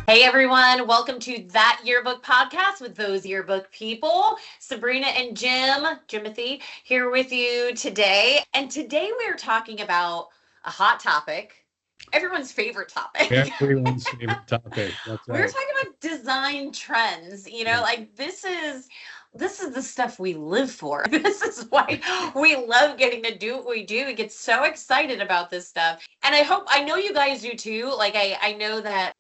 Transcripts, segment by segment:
Hey everyone, welcome to That Yearbook Podcast with those yearbook people. Sabrina and Jimothy, here with you today. And today we're talking about a hot topic, everyone's favorite topic. Everyone's favorite topic. That's right. We're talking about design trends. Like this is the stuff we live for. This is why we love getting to do what we do. We get so excited about this stuff. And I know you guys do too. Like I know that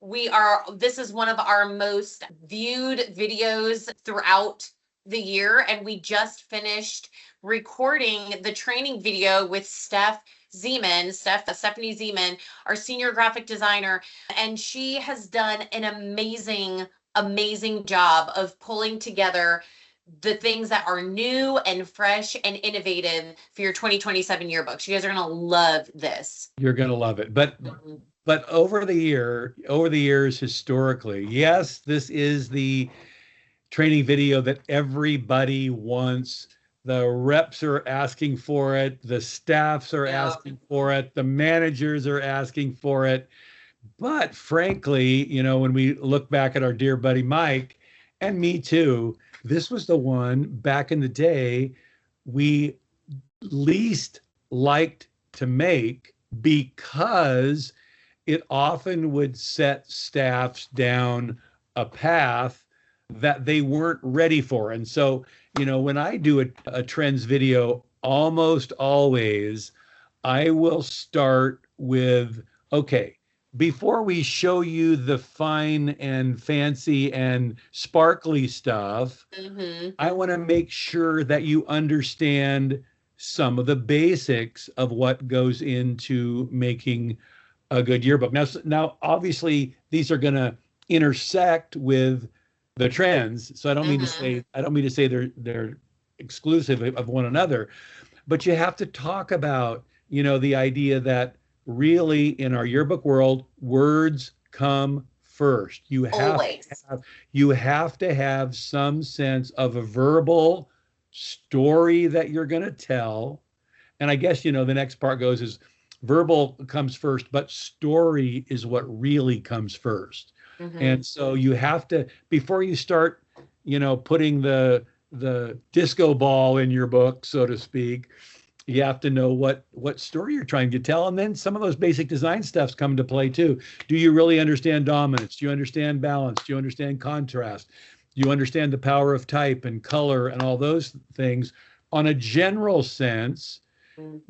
this is one of our most viewed videos throughout the year. And we just finished recording the training video with Stephanie Zeman, our senior graphic designer. And she has done an amazing job of pulling together the things that are new and fresh and innovative for your 2027 yearbooks. You guys are going to love this. You're going to love it. But over the years, historically, yes, this is the training video that everybody wants. The reps are asking for it. The staffs are asking for it. The managers are asking for it. But frankly, when we look back at our dear buddy Mike, and me too, this was the one back in the day we least liked to make because it often would set staffs down a path that they weren't ready for. And so, when I do a trends video, almost always I will start with, okay, before we show you the fine and fancy and sparkly stuff, I want to make sure that you understand some of the basics of what goes into making a good yearbook. Now, obviously, these are going to intersect with the trends. So I don't mean to say they're exclusive of one another, but you have to talk about, the idea that really in our yearbook world, words come first. You have to have some sense of a verbal story that you're going to tell. And I guess, the next part is verbal comes first, but story is what really comes first. And so you have to, before you start, putting the disco ball in your book, so to speak, you have to know what story you're trying to tell. And then some of those basic design stuffs come into play too. Do you really understand dominance? Do you understand balance? Do you understand contrast? Do you understand the power of type and color and all those things on a general sense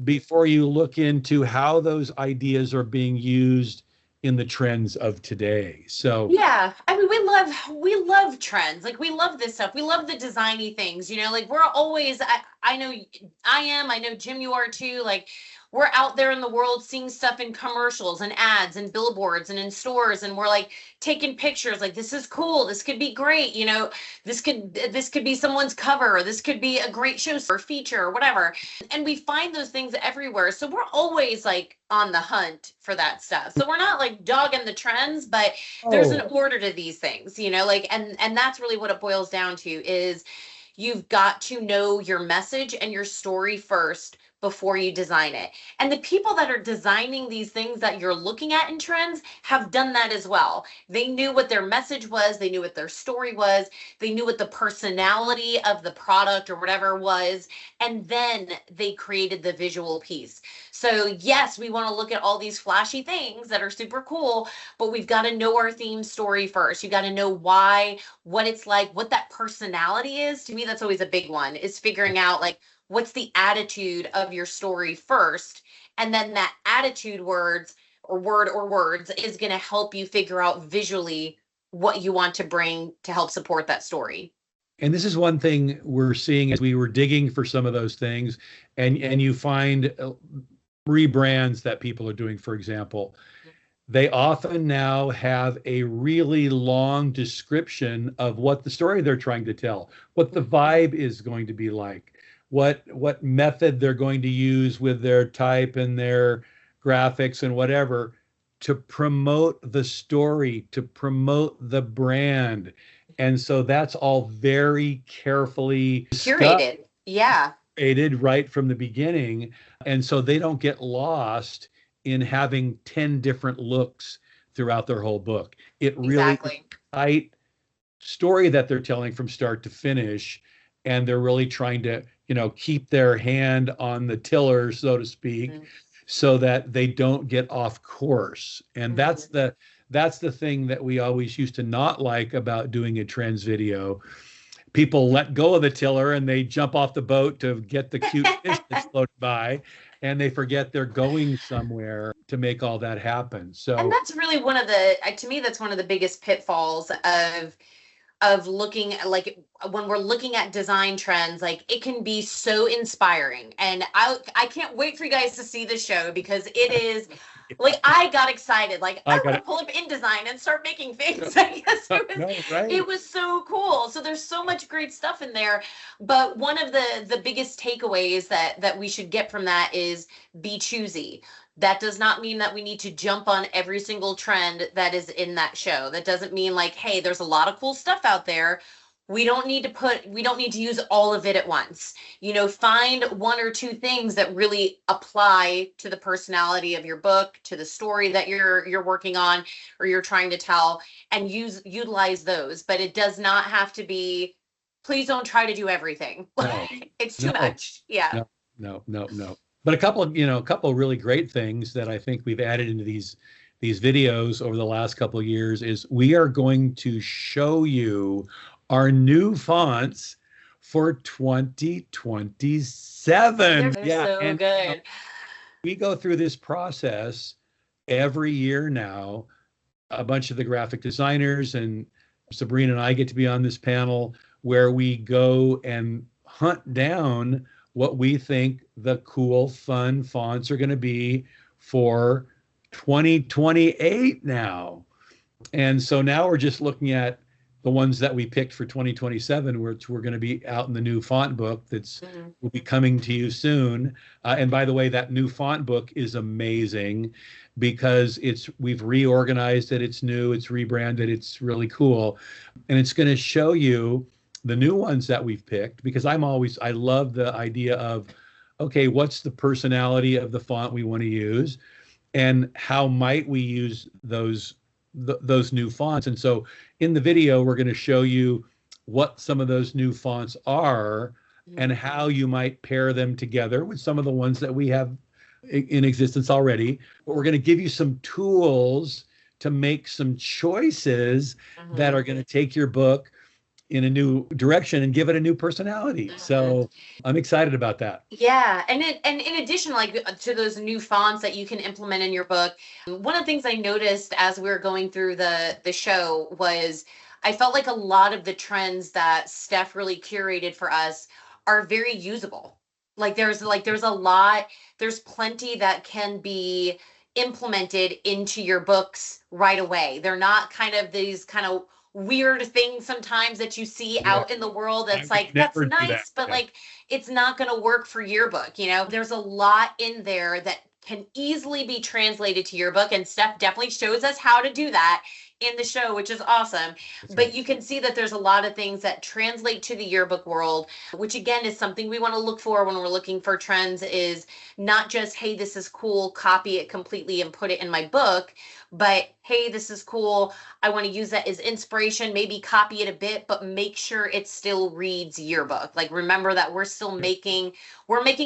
before you look into how those ideas are being used in the trends of today? So yeah, I mean, we love trends. Like we love this stuff. We love the designy things, like we're always, I know Jim, you are too. Like we're out there in the world seeing stuff in commercials and ads and billboards and in stores, and we're like taking pictures like, this is cool, this could be great, this could be someone's cover, or this could be a great show or feature or whatever. And we find those things everywhere, so we're always like on the hunt for that stuff. So we're not like dogging the trends, but there's an order to these things, and that's really what it boils down to is you've got to know your message and your story first before you design it. And the people that are designing these things that you're looking at in trends have done that as well. They knew what their message was. They knew what their story was. They knew what the personality of the product or whatever was. And then they created the visual piece. So yes, we want to look at all these flashy things that are super cool, but we've got to know our theme story first. You got to know why, what it's like, what that personality is. To me, that's always a big one, is figuring out like, what's the attitude of your story first? And then that attitude words is going to help you figure out visually what you want to bring to help support that story. And this is one thing we're seeing as we were digging for some of those things, and you find rebrands that people are doing, for example. They often now have a really long description of what the story they're trying to tell, what the vibe is going to be like, what method they're going to use with their type and their graphics and whatever to promote the story, to promote the brand. And so that's all very carefully Curated. Yeah, curated right from the beginning. And so they don't get lost in having 10 different looks throughout their whole book. It really is exactly. a tight story that they're telling from start to finish. And they're really trying to, keep their hand on the tiller, so to speak, Mhm. so that they don't get off course. And that's Mhm. the thing that we always used to not like about doing a trends video. People let go of the tiller and they jump off the boat to get the cute fish that's floating by, and they forget they're going somewhere to make all that happen. And So that's really one of the, to me, that's one of the biggest pitfalls of looking at, like, when we're looking at design trends, like it can be so inspiring, and I can't wait for you guys to see the show, because it is like, I got excited, like I I got want to it. pull up InDesign and start making things. I guess No, right. it was so cool. So there's so much great stuff in there, but one of the biggest takeaways that we should get from that is be choosy. That does not mean that we need to jump on every single trend that is in that show. That doesn't mean like, hey, there's a lot of cool stuff out there. We don't need to use all of it at once. Find one or two things that really apply to the personality of your book, to the story that you're working on or you're trying to tell, and utilize those. But it does not have to be, please don't try to do everything. No, It's too no, much. Yeah. no, no, no, no. But a couple of really great things that I think we've added into these videos over the last couple of years is we are going to show you our new fonts for 2027. They're Yeah, so and good. we go through this process every year now. A bunch of the graphic designers and Sabrina and I get to be on this panel where we go and hunt down what we think the cool, fun fonts are going to be for 2028 now. And so now we're just looking at the ones that we picked for 2027, which we're going to be out in the new font book that's Mhm. will be coming to you soon. And by the way, that new font book is amazing because we've reorganized it. It's new, it's rebranded, it's really cool. And it's going to show you the new ones that we've picked because I love the idea of, okay, what's the personality of the font we want to use and how might we use those new fonts. And so in the video, we're going to show you what some of those new fonts are and how you might pair them together with some of the ones that we have in existence already. But we're going to give you some tools to make some choices that Mhm. are going to take your book in a new direction and give it a new personality. Mhm. So I'm excited about that. Yeah, and in addition, like, to those new fonts that you can implement in your book, one of the things I noticed as we were going through the show was I felt like a lot of the trends that Steph really curated for us are very usable. There's a lot, there's plenty that can be implemented into your books right away. They're not kind of these kind of weird things sometimes that you see Yeah, out in the world I that's would like, that's never do that. nice, but Yeah. like, it's not going to work for yearbook. There's a lot in there that can easily be translated to yearbook, and Steph definitely shows us how to do that in the show, which is awesome. That's right. But you can see that there's a lot of things that translate to the yearbook world, which again is something we want to look for when we're looking for trends, is not just, hey, this is cool, copy it completely and put it in my book, but hey, this is cool, I want to use that as inspiration, maybe copy it a bit, but make sure it still reads yearbook. Like, remember that we're making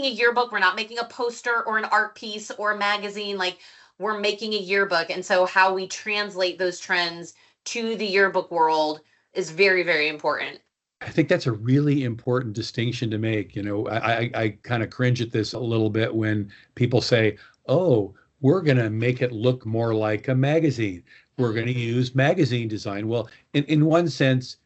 a yearbook. We're not making a poster or an art piece or a magazine. Like, we're making a yearbook. And so how we translate those trends to the yearbook world is very, very important. I think that's a really important distinction to make. I kind of cringe at this a little bit when people say, oh, we're going to make it look more like a magazine. We're going to use magazine design. Well, in one sense,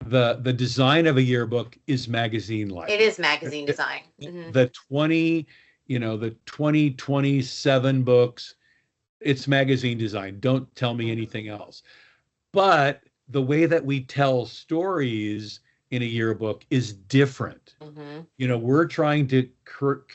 the design of a yearbook is magazine It like. is magazine design. Hmm. The 2027 books, it's magazine design. Don't tell me anything else. But the way that we tell stories in a yearbook is different. Mm-hmm. We're trying to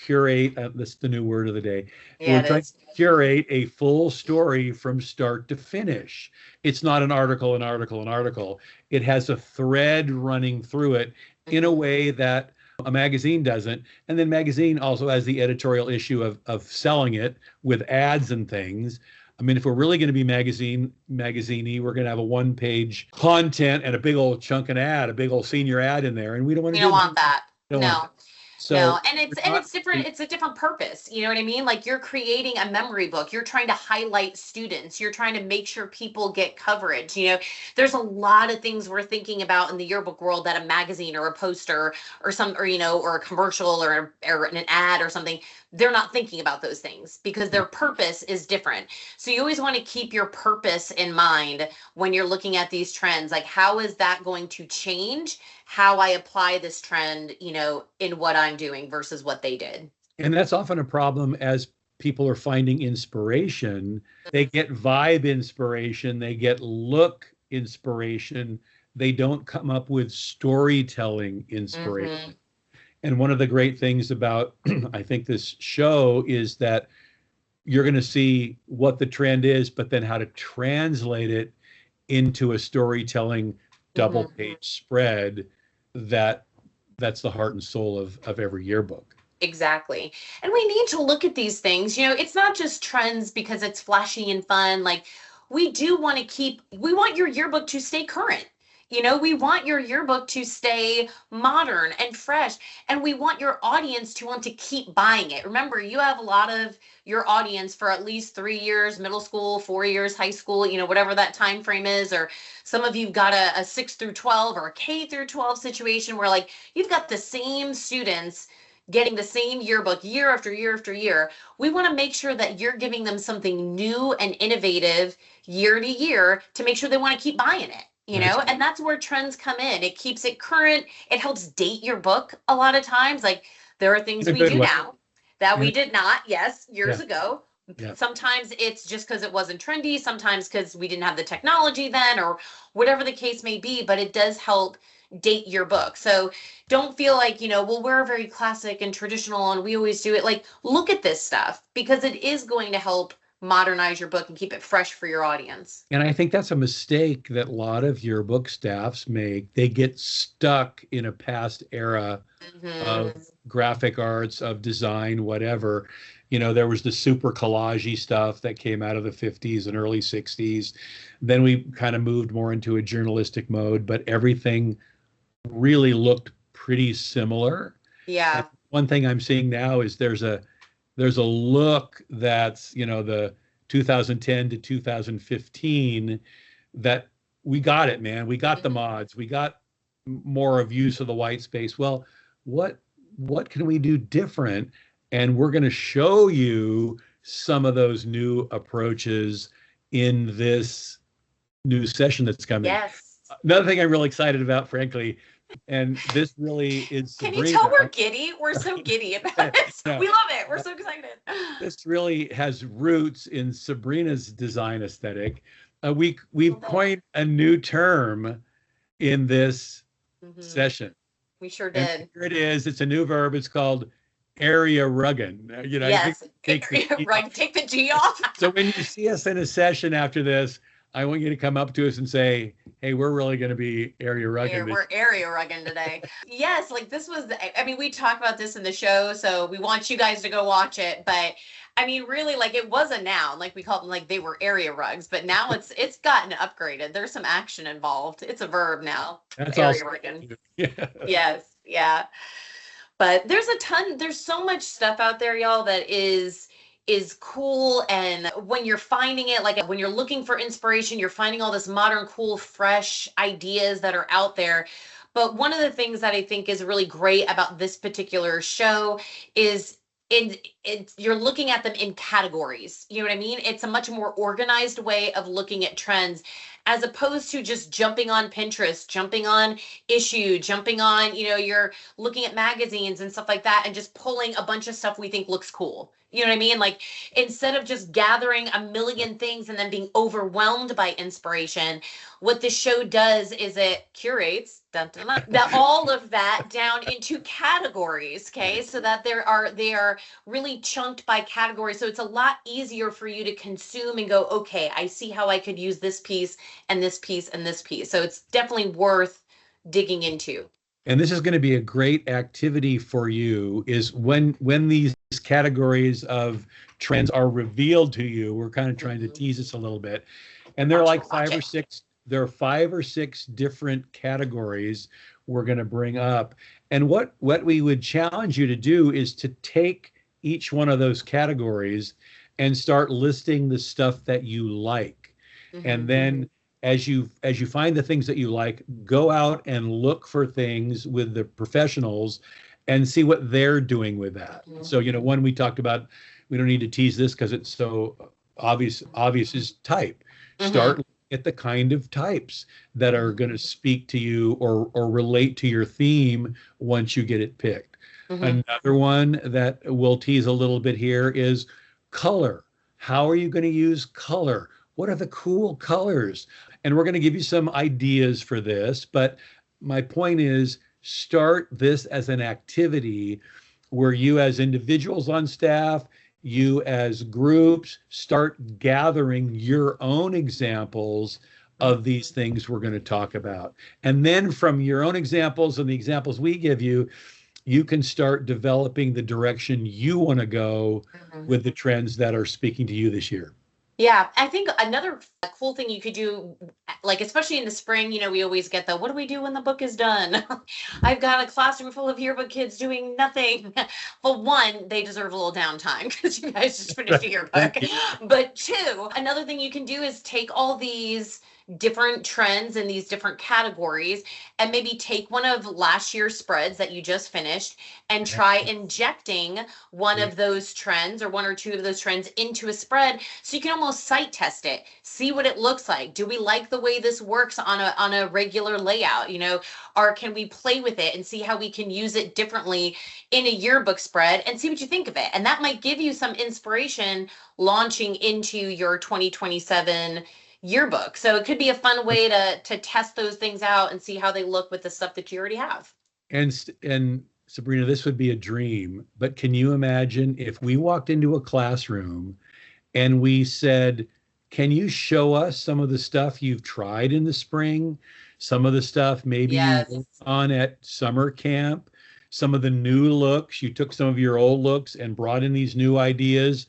curate, that's the new word of the day. Yeah, We're it trying to is. curate a full story from start to finish. It's not an article, an article, an article. It has a thread running through it in a Mm-hmm. way that a magazine doesn't. And then magazine also has the editorial issue of selling it with ads and things. I mean, if we're really going to be magaziney, we're going to have a one-page content and a big old chunk of ad, a big old senior ad in there, and we don't want to We do don't that. want that. We don't want No. that. No, So and we're it's not. different. It's a different purpose. You know what I mean? Like you're creating a memory book. You're trying to highlight students. You're trying to make sure people get coverage. There's a lot of things we're thinking about in the yearbook world that a magazine or a poster or a commercial or an ad or something, they're not thinking about those things because their purpose is different. So you always want to keep your purpose in mind when you're looking at these trends. Like how is that going to change how I apply this trend, in what I'm doing versus what they did. And that's often a problem as people are finding inspiration. They get vibe inspiration, they get look inspiration. They don't come up with storytelling inspiration. Mm-hmm. And one of the great things about, I think, this show is that you're going to see what the trend is, but then how to translate it into a storytelling double Mm-hmm. page spread that's the heart and soul of every yearbook. Exactly. And we need to look at these things. It's not just trends because it's flashy and fun. Like we want your yearbook to stay current. We want your yearbook to stay modern and fresh. And we want your audience to want to keep buying it. Remember, you have a lot of your audience for at least 3 years, middle school, 4 years, high school, whatever that time frame is. Or some of you've got a 6 through 12 or a K through 12 situation where like you've got the same students getting the same yearbook year after year after year. We want to make sure that you're giving them something new and innovative year to year to make sure they want to keep buying it. That's And that's where trends come in. It keeps it current. It helps date your book a lot of times. Like there are things in a we good do way. now that In we a- did not, yes, years yeah, ago. yeah. Sometimes it's just because it wasn't trendy, sometimes because we didn't have the technology then, or whatever the case may be, but it does help date your book. So don't feel like, well, we're very classic and traditional and we always do it. Like, look at this stuff because it is going to help modernize your book and keep it fresh for your audience. And I think that's a mistake that a lot of yearbook staffs make. They get stuck in a past era Mm-hmm. of graphic arts, of design, whatever. There was the super collagey stuff that came out of the 50s and early 60s. Then we kind of moved more into a journalistic mode, but everything really looked pretty similar. And Yeah. one thing I'm seeing now is there's a look that's, the 2010 to 2015 that we got it, man. We got the Mm-hmm. mods. We got more of use of the white space. Well, what can we do different? And we're going to show you some of those new approaches in this new session that's coming. Yes. Another thing I'm really excited about, frankly, and this really is Can you Sabrina. tell we're giddy? We're so giddy about it. No, We love it. We're so excited. this really has roots in Sabrina's design aesthetic. We've coined a new term in this Mm-hmm. session. We sure And did. here it is. It's a new verb. It's called area rugging. Yes. Take the G Right. off. Take the G off. So when you see us in a session after this, I want you to come up to us and say, "Hey, we're really going to be area rugging." We're area rugging today. Yes, like this was, I mean, we talked about this in the show, so we want you guys to go watch it. But I mean, really, like it was a noun, like we called them, like they were area rugs. But now it's gotten upgraded. There's some action involved. It's a verb now. That's Area all. rugging. Yeah. Yes, yeah. But there's so much stuff out there, y'all, that is cool. And when you're finding it, like when you're looking for inspiration, you're finding all this modern, cool, fresh ideas that are out there. But one of the things that I think is really great about this particular show is you're looking at them in categories. You know what I mean? It's a much more organized way of looking at trends as opposed to just jumping on Pinterest, jumping on Issue, jumping on, you're looking at magazines and stuff like that and just pulling a bunch of stuff we think looks cool. You know what I mean? Like, instead of just gathering a million things and then being overwhelmed by inspiration, what the show does is it curates that all of that down into categories, okay? So that they are really chunked by category. So it's a lot easier for you to consume and go, okay, I see how I could use this piece and this piece and this piece. So it's definitely worth digging into. And this is going to be a great activity for you, is when these categories of trends are revealed to you, we're kind of trying to tease us a little bit. And there are like there are 5 or 6 different categories we're going to bring up. And what we would challenge you to do is to take each one of those categories and start listing the stuff that you like. And then as you find the things that you like, go out and look for things with the professionals and see what they're doing with that. So, one we talked about, we don't need to tease this because it's so obvious is type. Start looking at the kind of types that are going to speak to you or relate to your theme once you get it picked. Another one that we'll tease a little bit here is color. How are you going to use color? What are the cool colors? And we're going to give you some ideas for this, but my point is, start this as an activity where you as individuals on staff, you as groups, start gathering your own examples of these things we're going to talk about. And then from your own examples and the examples we give you, you can start developing the direction you want to go with the trends that are speaking to you this year. Yeah, I think another cool thing you could do, like especially in the spring, we always get what do we do when the book is done? I've got a classroom full of yearbook kids doing nothing. Well, one, they deserve a little downtime because you guys just finished a yearbook. But two, another thing you can do is take all these different trends in these different categories and maybe take one of last year's spreads that you just finished and try injecting one of those trends or one or two of those trends into a spread, so you can almost site test it, see what it looks like. Do we like the way this works on a regular layout, or can we play with it and see how we can use it differently in a yearbook spread and see what you think of it? And that might give you some inspiration launching into your 2027 yearbook. So it could be a fun way to test those things out and see how they look with the stuff that you already have. And Sabrina, this would be a dream, but can you imagine if we walked into a classroom and we said, can you show us some of the stuff you've tried in the spring? Some of the stuff maybe you worked on at summer camp, some of the new looks, you took some of your old looks and brought in these new ideas.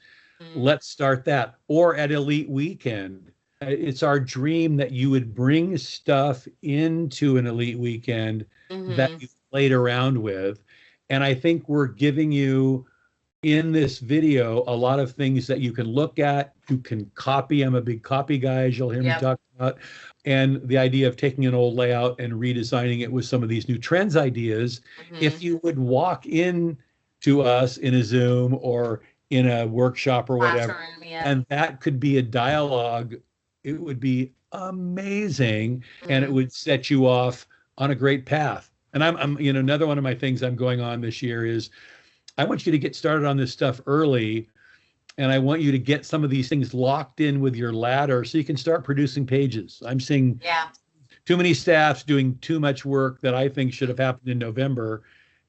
Let's start that. Or at Elite Weekend. It's our dream that you would bring stuff into an Elite Weekend that you played around with. And I think we're giving you in this video a lot of things that you can look at, you can copy. I'm a big copy guy, as you'll hear me talk about. And the idea of taking an old layout and redesigning it with some of these new trends ideas. If you would walk in to us in a Zoom or in a workshop or whatever, and that could be a dialogue, it would be amazing, and it would set you off on a great path. And I'm another one of my things I'm going on this year is I want you to get started on this stuff early, and I want you to get some of these things locked in with your ladder so you can start producing pages. I'm seeing too many staffs doing too much work that I think should have happened in November,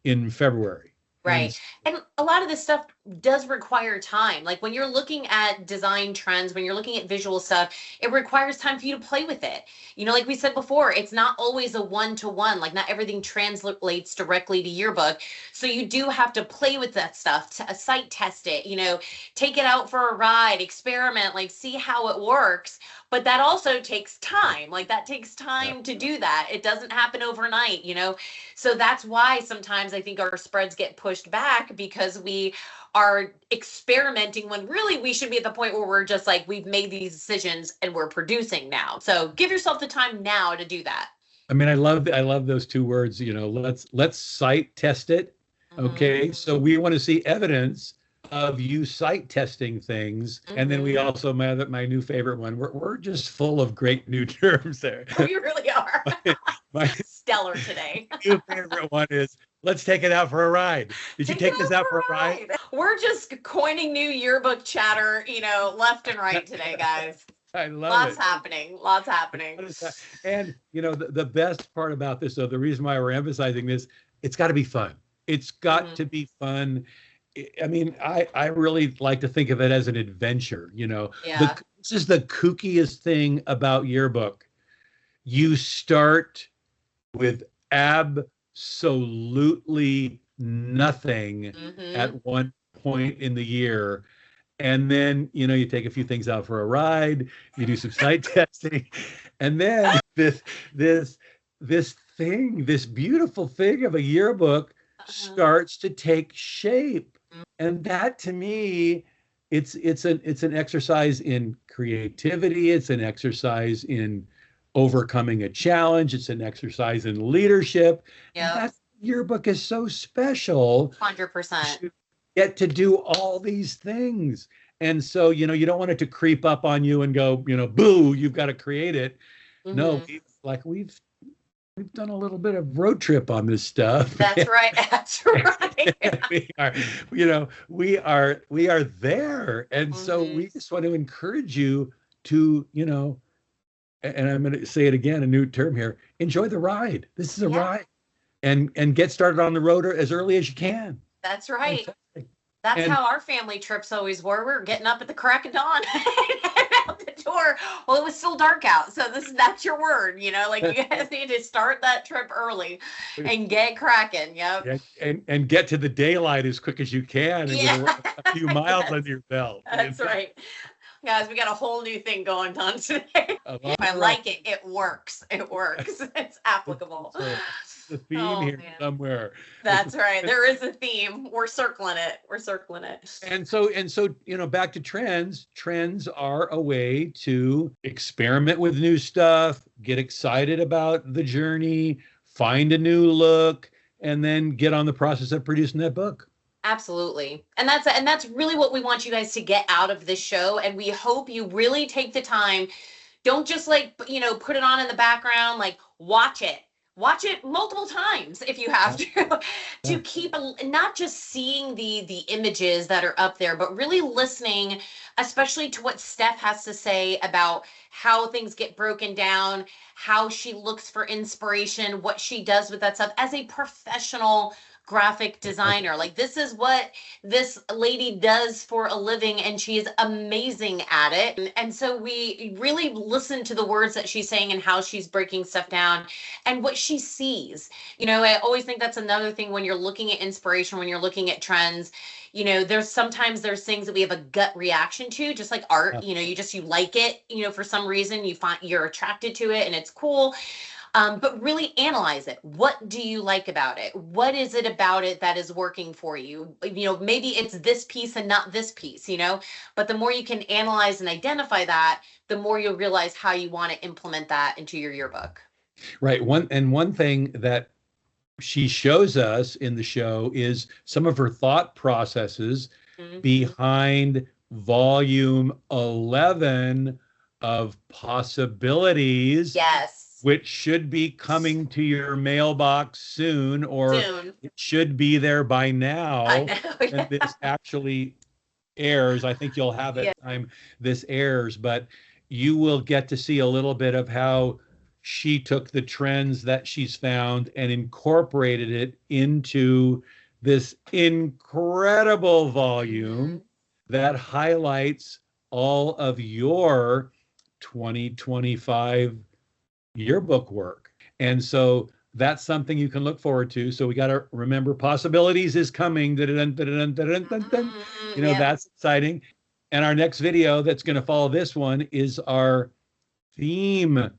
in February. Right. And a lot of this stuff does require time. Like when you're looking at design trends, when you're looking at visual stuff, it requires time for you to play with it. Like we said before, it's not always a one-to-one. Like not everything translates directly to yearbook. So you do have to play with that stuff, to site test it, take it out for a ride, experiment, like see how it works. But that also takes time. Like that takes time to do that. It doesn't happen overnight, So that's why sometimes I think our spreads get pushed back, because we are experimenting when really we should be at the point where we're just like, we've made these decisions and we're producing now. So give yourself the time now to do that. I mean, I love those two words, let's site test it. Okay. So we want to see evidence of you site testing things. And then we also, my new favorite one, we're just full of great new terms there. Oh, you really are. my Stellar today. new favorite one is Let's take it out for a ride. Did you take this out for a ride? We're just coining new yearbook chatter, left and right today, guys. I love Lots it. happening. Lots happening. And the best part about this, though, the reason why we're emphasizing this, it's got to be fun. It's got to be fun. I mean, I really like to think of it as an adventure. Yeah. This is the kookiest thing about Yearbook. You start with absolutely nothing at one point in the year. And then, you take a few things out for a ride, you do some site testing, and then this beautiful thing of a yearbook starts to take shape. And that, to me, it's an exercise in creativity. It's an exercise in overcoming a challenge. It's an exercise in leadership. Yeah. That yearbook is so special. 100%. Get to do all these things. And so, you don't want it to creep up on you and go, boo, you've got to create it. No, we've done a little bit of road trip on this stuff. That's right. That's right. we are there. And so we just want to encourage you to, and I'm going to say it again, a new term here, enjoy the ride. This is a ride. And get started on the road as early as you can. That's right. That's how our family trips always were. We were getting up at the crack of dawn and out the door. Well, it was still dark out. So that's your word, you guys need to start that trip early and get cracking. Yep. And get to the daylight as quick as you can and get a few miles under your belt. That's right. Guys, we got a whole new thing going on today. I like it. It works. It's applicable. The theme here somewhere. That's right. There is a theme. We're circling it. And so, back to trends. Trends are a way to experiment with new stuff, get excited about the journey, find a new look, and then get on the process of producing that book. Absolutely. And that's really what we want you guys to get out of this show. And we hope you really take the time. Don't just put it on in the background, watch it. Watch it multiple times if you have to keep not just seeing the images that are up there, but really listening, especially to what Steph has to say about how things get broken down, how she looks for inspiration, what she does with that stuff as a professional graphic designer. This is what this lady does for a living, and she is amazing at it. And so we really listen to the words that she's saying and how she's breaking stuff down and what she sees. I always think that's another thing when you're looking at inspiration, when you're looking at trends. There's things that we have a gut reaction to, just like art. You like it, for some reason you find you're attracted to it and it's cool. But really analyze it. What do you like about it? What is it about it that is working for you? Maybe it's this piece and not this piece, but the more you can analyze and identify that, the more you'll realize how you want to implement that into your yearbook. Right. One thing that she shows us in the show is some of her thought processes behind volume 11 of Possibilities. Yes. Which should be coming to your mailbox soon, or it should be there by now. I know, when this actually airs. I think you'll have it time this airs, but you will get to see a little bit of how she took the trends that she's found and incorporated it into this incredible volume that highlights all of your 2025 yearbook work. And so that's something you can look forward to. So we got to remember Possibilities is coming. That's exciting. And our next video that's going to follow this one is our theme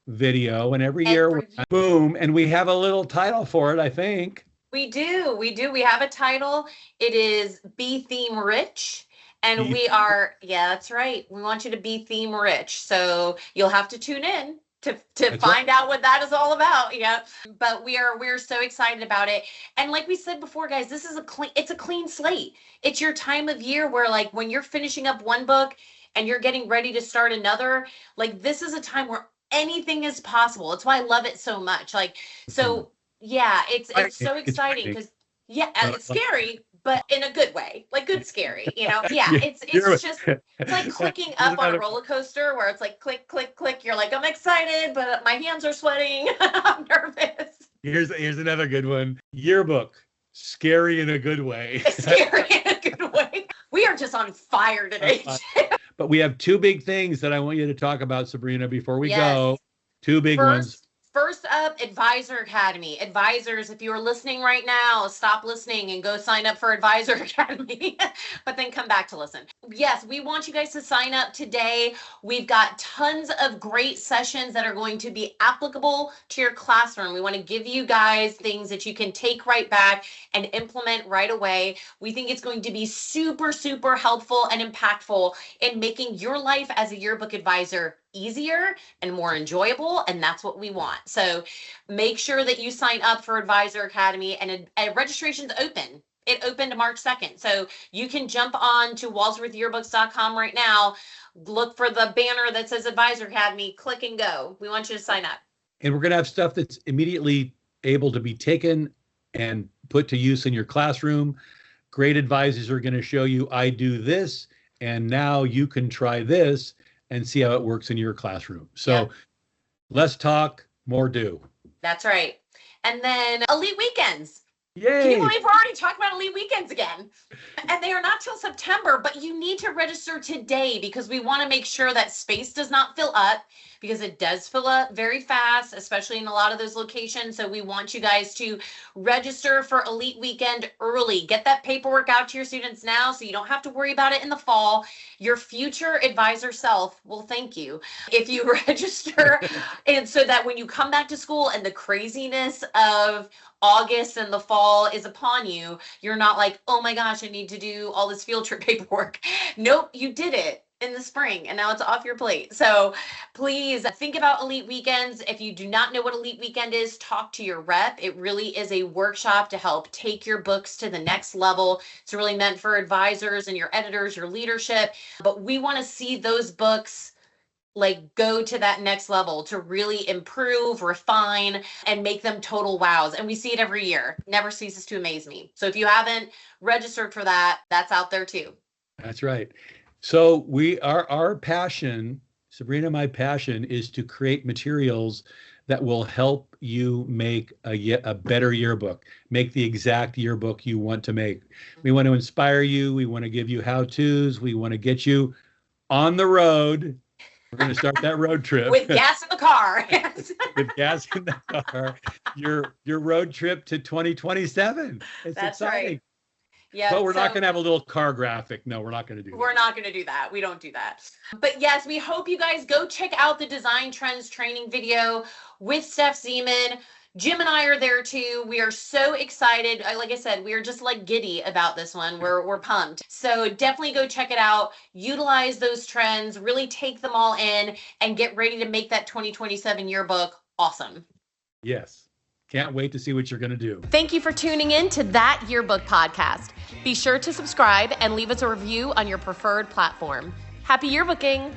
video. And every year, boom. And we have a little title for it, I think. We do. We have a title. It is Be Theme Rich. And we are, that's right. We want you to be theme rich. So you'll have to tune in to find out what that is all about. Yeah. But we're so excited about it. And like we said before, guys, this is it's a clean slate. It's your time of year where when you're finishing up one book and you're getting ready to start another, this is a time where anything is possible. It's why I love it so much. So Yeah, it's so It's exciting frightening. because yeah, But it's scary, but in a good way, like good scary, you know? Yeah, yeah, it's just it's like clicking here's up on a another roller coaster where it's like click, click, click. You're like, I'm excited, but my hands are sweating. I'm nervous. here's another good one. Yearbook, scary in a good way. It's scary in a good way. We are just on fire today. But we have two big things that I want you to talk about, Sabrina, before we Yes. go. Two big ones. First up, Advisor Academy. Advisors, if you are listening right now, stop listening and go sign up for Advisor Academy, but then come back to listen. Yes, we want you guys to sign up today. We've got tons of great sessions that are going to be applicable to your classroom. We want to give you guys things that you can take right back and implement right away. We think it's going to be super, super helpful and impactful in making your life as a yearbook advisor easier and more enjoyable, and that's what we want. So make sure that you sign up for Advisor Academy, and registration's open. It opened March 2nd, so you can jump on to walsworthyearbooks.com right now, look for the banner that says Advisor Academy, click and go. We want you to sign up. And we're going to have stuff that's immediately able to be taken and put to use in your classroom. Great advisors are going to show you, I do this, and now you can try this and see how it works in your classroom. So less talk, more do. That's right. And then Elite Weekends. Yay! Can you believe we're already talking about Elite Weekends again? And they are not till September, but you need to register today because we want to make sure that space does not fill up, because it does fill up very fast, especially in a lot of those locations. So we want you guys to register for Elite Weekend early. Get that paperwork out to your students now so you don't have to worry about it in the fall. Your future advisor self will thank you if you register, and so that when you come back to school and the craziness of August and the fall is upon you, you're not like, oh my gosh, I need to do all this field trip paperwork. Nope, you did it in the spring and now it's off your plate. So please think about Elite Weekends. If you do not know what Elite Weekend is, talk to your rep. It really is a workshop to help take your books to the next level. It's really meant for advisors and your editors, your leadership, but we want to see those books like go to that next level to really improve, refine, and make them total wows. And we see it every year. Never ceases to amaze me. So if you haven't registered for that, that's out there too. That's right. So our passion, Sabrina, my passion is to create materials that will help you make a better yearbook, make the exact yearbook you want to make. We want to inspire you. We want to give you how-tos. We want to get you on the road. We're going to start that road trip. With gas in the car. With gas in the car. Your road trip to 2027. It's That's exciting. right. Yeah, but we're not going to have a little car graphic. No, we're not going to do that. We're not going to do that. We don't do that. But yes, we hope you guys go check out the Design Trends training video with Steph Zeman. Jim and I are there too. We are so excited. Like I said, we are just like giddy about this one. We're pumped. So definitely go check it out. Utilize those trends, really take them all in, and get ready to make that 2027 yearbook awesome. Yes. Can't wait to see what you're going to do. Thank you for tuning in to That Yearbook Podcast. Be sure to subscribe and leave us a review on your preferred platform. Happy yearbooking!